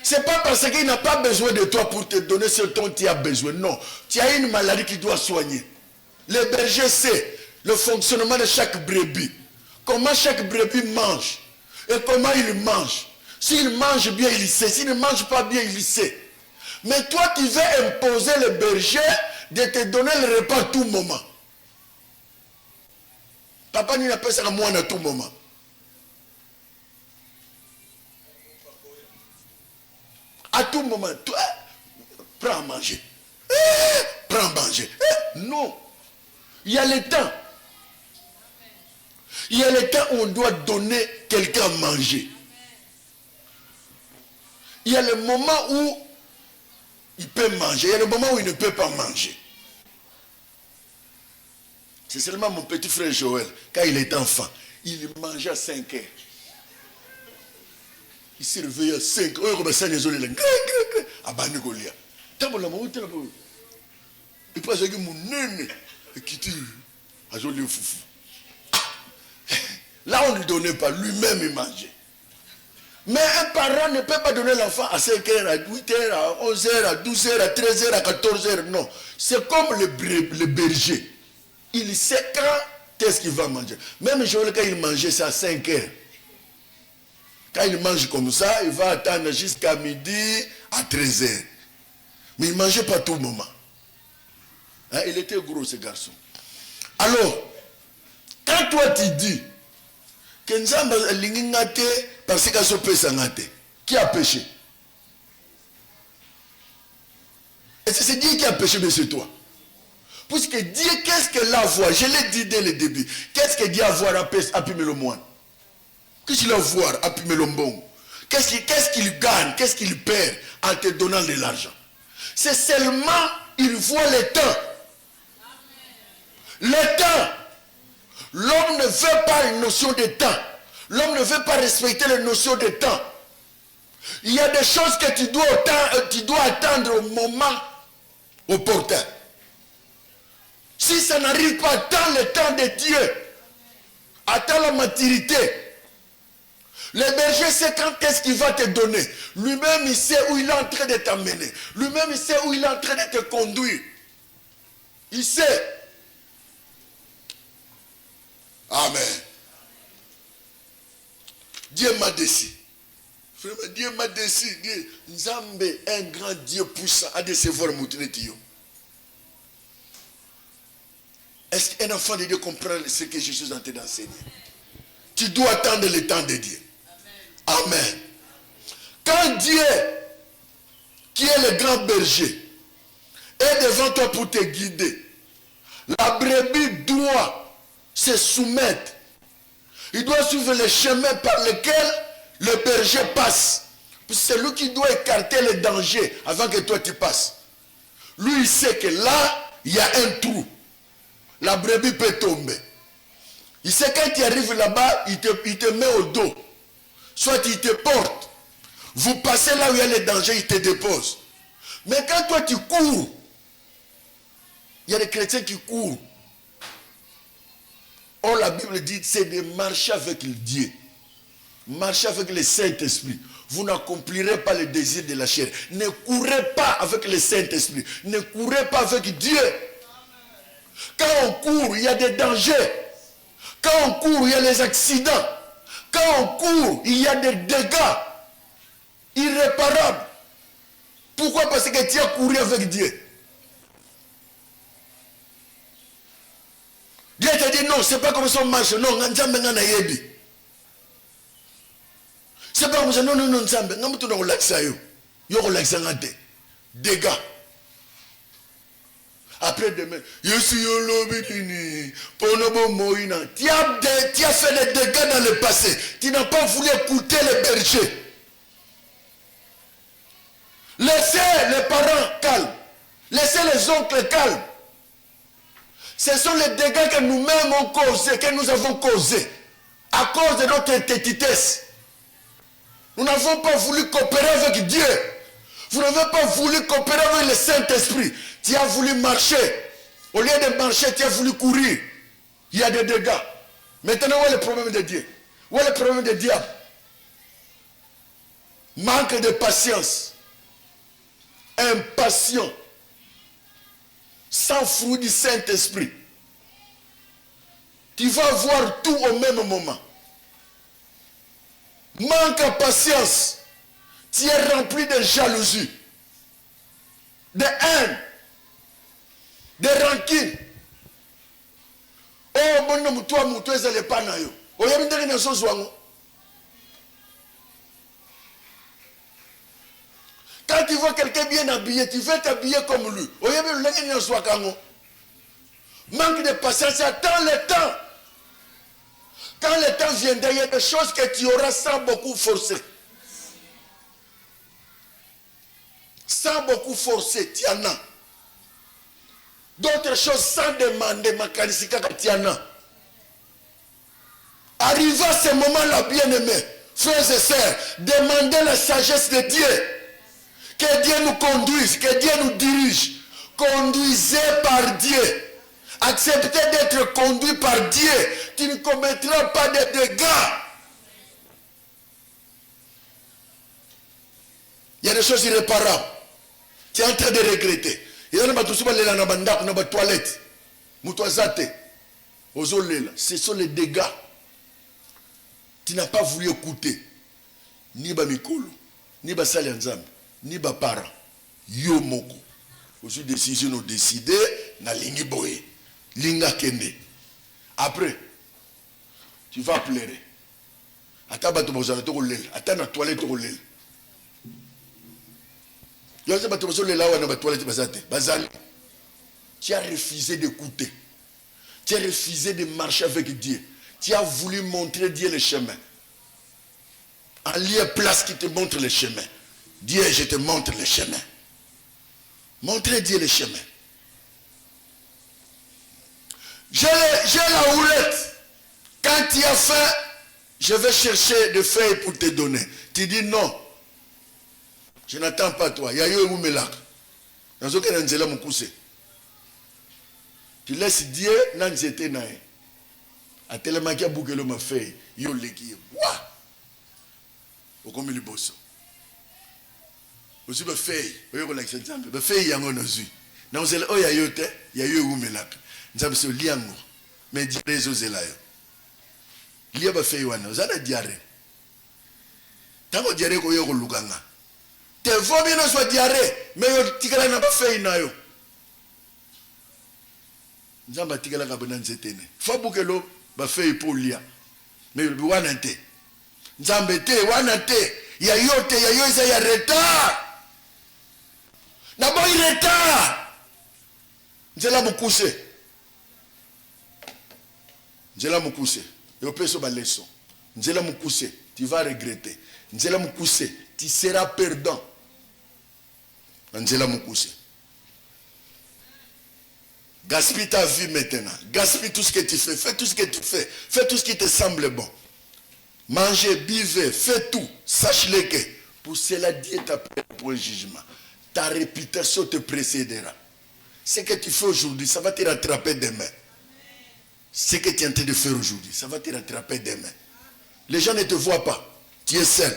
Ce n'est pas parce qu'il n'a pas besoin de toi pour te donner ce dont tu as besoin. Non. Tu as une maladie qu'il doit soigner. Le berger sait le fonctionnement de chaque brebis. Comment chaque brebis mange. Et comment il mange. S'il mange bien, il sait. S'il ne mange pas bien, il sait. Mais toi, tu veux imposer le berger de te donner le repas à tout moment. Papa n'y a pas ça à moi à tout moment. À tout moment, toi, prends à manger. Prends à manger. Non. Il y a le temps. Il y a le temps où on doit donner quelqu'un à manger. Il y a le moment où il peut manger. Il y a le moment où il ne peut pas manger. C'est seulement mon petit frère Joël, quand il était enfant, il mangeait à 5 heures. Il s'est réveillé à 5 heures, comme ça, les autres, à Banigolia. Il passe avec mon nez, et qui dit, à Joli Foufou. Là, on ne lui donnait pas, lui-même il mangeait. Mais un parent ne peut pas donner l'enfant à 5 heures, à 8 heures, à 11 heures, à 12 heures, à 13 heures, à 14 heures. Non. C'est comme le berger. Il sait quand est-ce qu'il va manger. Même Joël, quand il mangeait, c'est à 5 heures. Quand il mange comme ça, il va attendre jusqu'à midi, à 13 heures. Mais il ne mangeait pas tout le moment. Hein, il était gros, ce garçon. Alors, quand toi tu dis que Nzamba lingingate parce que ça peut s'engater, qui a péché? Et c'est Dieu qui a péché, mais c'est toi. Parce que Dieu, qu'est-ce que la voix? Je l'ai dit dès le début. Qu'est-ce que Dieu a voir à Pimé le moine? Qu'est-ce qu'il a voir à Pimé le bon? Qu'est-ce qu'il gagne? Qu'est-ce qu'il perd en te donnant de l'argent? C'est seulement, il voit le temps. Le temps. L'homme ne veut pas une notion de temps. L'homme ne veut pas respecter les notions de temps. Il y a des choses que tu dois attendre au moment opportun. Si ça n'arrive pas dans le temps de Dieu, attends la maturité. Le berger sait quand est-ce qu'il va te donner. Lui-même, il sait où il est en train de t'amener. Lui-même, il sait où il est en train de te conduire. Il sait. Amen. Dieu m'a décidé. Dieu m'a décidé. Nzambe, un grand Dieu puissant, à décevoir mon ténétio. Est-ce qu'un enfant de Dieu comprend ce que je suis en train d'enseigner? Tu dois attendre le temps de Dieu. Amen. Quand Dieu qui est le grand berger, est devant toi pour te guider. La brebis doit se soumettre. Il doit suivre le chemin par lequel le berger passe. C'est lui qui doit écarter les dangers avant que toi tu passes. Lui, il sait que là, il y a un trou. La brebis peut tomber. Il sait quand tu arrives là-bas, il te met au dos. Soit il te porte. Vous passez là où il y a les dangers, il te dépose. Mais quand toi tu cours, il y a des chrétiens qui courent. Or, la Bible dit, c'est de marcher avec Dieu. Marcher avec le Saint-Esprit. Vous n'accomplirez pas les désirs de la chair. Ne courez pas avec le Saint-Esprit. Ne courez pas avec Dieu. Quand on court, il y a des dangers. Quand on court, il y a les accidents. Quand on court, il y a des dégâts irréparables. Pourquoi? Parce que tu as couru avec Dieu. Dieu te dit non, c'est pas comme ça on marche. Non, c'est pas comme ça. Non, Nzambe. Non, tu n'as relaxé. Tu as relaxé. Dégâts. Après demain, tu as fait des dégâts dans le passé. Tu n'as pas voulu écouter les bergers. Laissez les parents calmes. Laissez les oncles calmes. Ce sont les dégâts que nous-mêmes avons causés, que nous avons causés, à cause de notre tétitesse. Nous n'avons pas voulu coopérer avec Dieu. Vous n'avez pas voulu coopérer avec le Saint-Esprit. Tu as voulu marcher. Au lieu de marcher, tu as voulu courir. Il y a des dégâts. Maintenant, où est le problème de Dieu? Où est le problème du diable? Manque de patience. Impatient. Sans fruit du Saint-Esprit. Tu vas voir tout au même moment. Manque de patience. Tu es rempli de jalousie, de haine, de rancune. Oh, mon nom, toi, es pas na yo. Oh, y'a une na so zwango. Quand tu vois quelqu'un bien habillé, tu veux t'habiller comme lui. Oh, y'a une na so kango. Manque de patience, attends le temps. Quand le temps viendra, il y a des choses que tu auras sans beaucoup forcer. Sans beaucoup forcer, tu en as. D'autres choses sans demander, ma canisika, tu en as. Arrivé à ce moment-là, bien-aimés, frères et sœurs, demandez la sagesse de Dieu. Que Dieu nous conduise, que Dieu nous dirige. Conduisez par Dieu. Acceptez d'être conduit par Dieu. Tu ne commettras pas de dégâts. Il y a des choses irréparables. Tu es en train de regretter. Il y a des choses dans la toilette. Ce sont les dégâts. Tu n'as pas voulu écouter. Ni ba mikolo, ni ba sali nzambe, ni ba parents. Yo moko. Aussi décision nous décider na lingi boye. Linga kende. Après, tu vas pleurer. Attends, tu vas te rouler. Attends, la toilette te rouler. Tu as refusé d'écouter. Tu as refusé de marcher avec Dieu. Tu as voulu montrer Dieu le chemin. En lieu place qui te montre le chemin. Dieu, je te montre le chemin. Montrez Dieu le chemin. J'ai la houlette. Quand tu as faim, je vais chercher des feuilles pour te donner. Tu dis non. Je n'attends pas toi. Tu laisses Dieu dans le nae. A tellement qu'il y a beaucoup de ma feuille. Yo leki. Wa. Au comme le bosso. Aussi ma feuille. Oyo ko l'accent exemple. Ma feuille yango nozu. Na ozela oya yote, ya yo umelaka. Nzambe so liango. Mais diare zo zelayo. Lia ba feuille wana, ozana diare. Tango diare ko yo ko lukanga. Te faut bien soit diarrhée, mais yo tikala na ba feuille na yo. Nzamba tikala ka bona nzetene. Faut bukelo ba feuille pour lia. Mais wana te. Nzambe te wana te. Ya yote ya yo isa ya retard. D'abord, il retard. Njela Moukousse. Njela Moukousse. Et au plus, il leçon. Njela Moukousse, tu vas regretter. Njela Moukousse, tu seras perdant. Njela Moukousse. Gaspille ta vie maintenant. Gaspille tout ce que tu fais. Fais tout ce que tu fais. Fais tout ce qui te semble bon. Mangez, buvez, fais tout. Sache-le que pour cela, Dieu t'a pris pour un jugement. Ta réputation te précédera. Ce que tu fais aujourd'hui, ça va te rattraper demain. Ce que tu es en train de faire aujourd'hui, ça va te rattraper demain. Les gens ne te voient pas. Tu es seul.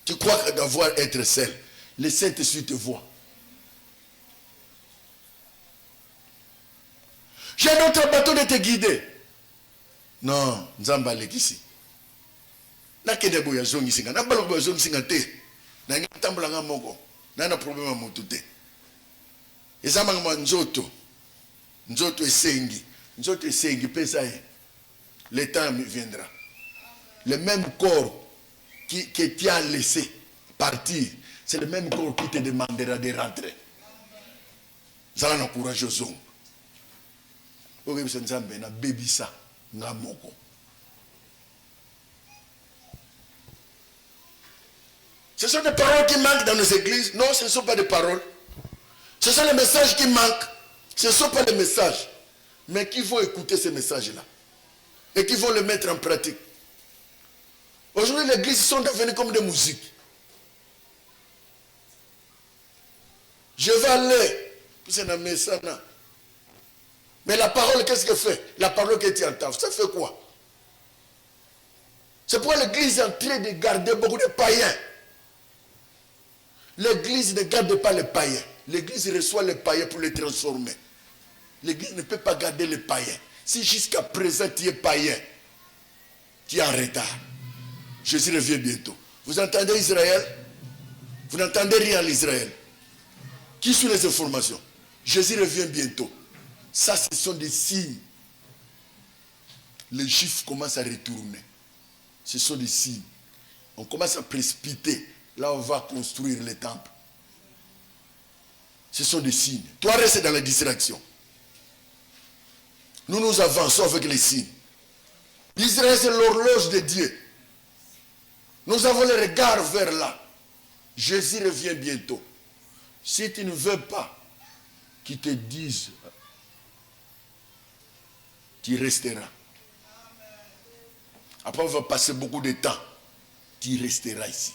Tu crois d'avoir être seul. Les Saint-Esprit te voient. J'ai un autre bateau de te guider. Non, Nzamba ici. Na kende boya zongi singa. Na balo boya zongi singa te. Na ngatambula nga moko. Na na problème mutu te. Ezama ngama nzoto. Nzoto esengi. Nzoto esengi pesa ye. Le temps viendra. Le même corps que tu as laissé partir, c'est le même corps qui te demandera de rentrer. Zala na courage zongo. Oke bisa nzambe na bebisa nga moko. Ce sont des paroles qui manquent dans nos églises. Non, ce ne sont pas des paroles. Ce sont les messages qui manquent. Ce ne sont pas des messages. Mais qui vont écouter ces messages-là. Et qui vont les mettre en pratique. Aujourd'hui, les églises sont devenues comme des musiques. Je vais aller. C'est un message. Mais la parole, qu'est-ce qu'elle fait? La parole que tu entends, ça fait quoi? C'est pourquoi l'église est en train de garder beaucoup de païens. L'église ne garde pas les païens. L'église reçoit les païens pour les transformer. L'église ne peut pas garder les païens. Si jusqu'à présent tu es païen, tu es en retard. Jésus revient bientôt. Vous entendez Israël? Vous n'entendez rien à l'Israël. Qui sont les informations? Jésus revient bientôt. Ça, ce sont des signes. Les Juifs commencent à retourner. Ce sont des signes. On commence à précipiter. Là, on va construire les temples. Ce sont des signes. Toi, reste dans la distraction. Nous avançons avec les signes. L'Israël, c'est l'horloge de Dieu. Nous avons le regard vers là. Jésus revient bientôt. Si tu ne veux pas qu'ils te disent, tu resteras. Après, on va passer beaucoup de temps. Tu resteras ici.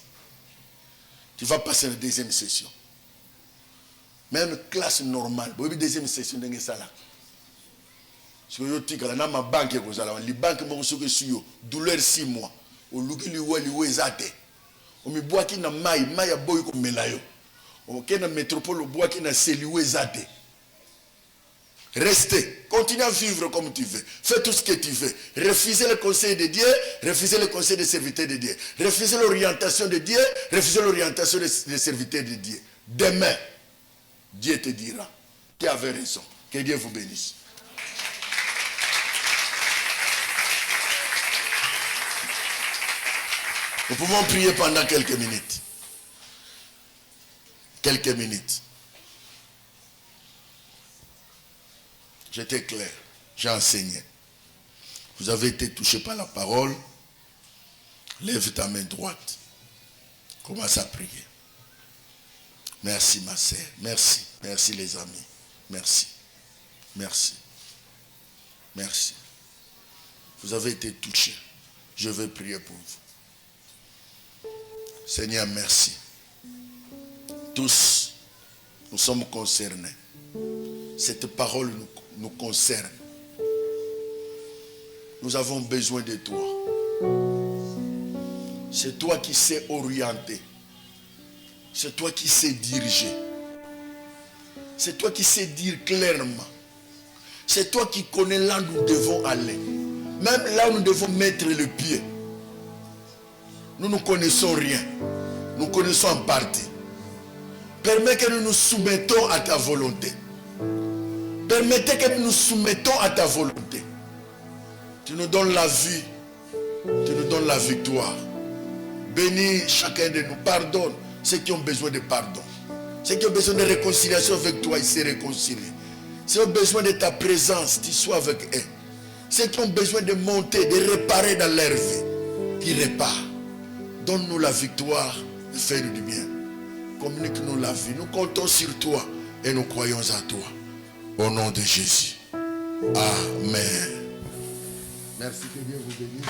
Tu vas passer la deuxième session. Même classe normale. La deuxième session, c'est ça là. Si vous avez ma banque, la banque, douleur 6 mois. Au luki liwe liwe zate. O mi bois qui na mai ya boy ko melayo. O ke na métropole bois qui na seliwe zate. Restez, continue à vivre comme tu veux. Fais tout ce que tu veux. Refusez le conseil de Dieu, refusez le conseil des serviteurs de Dieu. Refusez l'orientation de Dieu, refusez l'orientation des serviteurs de Dieu. Demain, Dieu te dira, tu avais raison. Que Dieu vous bénisse. Nous pouvons prier pendant quelques minutes. Quelques minutes. J'étais clair. J'ai enseigné. Vous avez été touché par la parole. Lève ta main droite. Commence à prier. Merci ma sœur. Merci. Merci les amis. Merci. Merci. Merci. Vous avez été touchés. Je vais prier pour vous. Seigneur, merci. Tous, nous sommes concernés. Cette parole nous concerne. Nous avons besoin de toi. C'est toi qui sais orienter. C'est toi qui sais diriger. C'est toi qui sais dire clairement. C'est toi qui connais là où nous devons aller. Même là où nous devons mettre le pied. Nous ne connaissons rien. Nous connaissons en partie. Permets que nous nous soumettons à ta volonté. Permettez que nous nous soumettons à ta volonté. Tu nous donnes la vie. Tu nous donnes la victoire. Bénis chacun de nous. Pardonne ceux qui ont besoin de pardon. Ceux qui ont besoin de réconciliation avec toi, ils se réconcilient. Ceux qui ont besoin de ta présence, tu sois avec eux. Ceux qui ont besoin de monter, de réparer dans leur vie, qui réparent. Donne-nous la victoire et fais-nous du bien. Communique-nous la vie. Nous comptons sur toi et nous croyons à toi. Au nom de Jésus. Amen. Merci, que Dieu vous bénisse.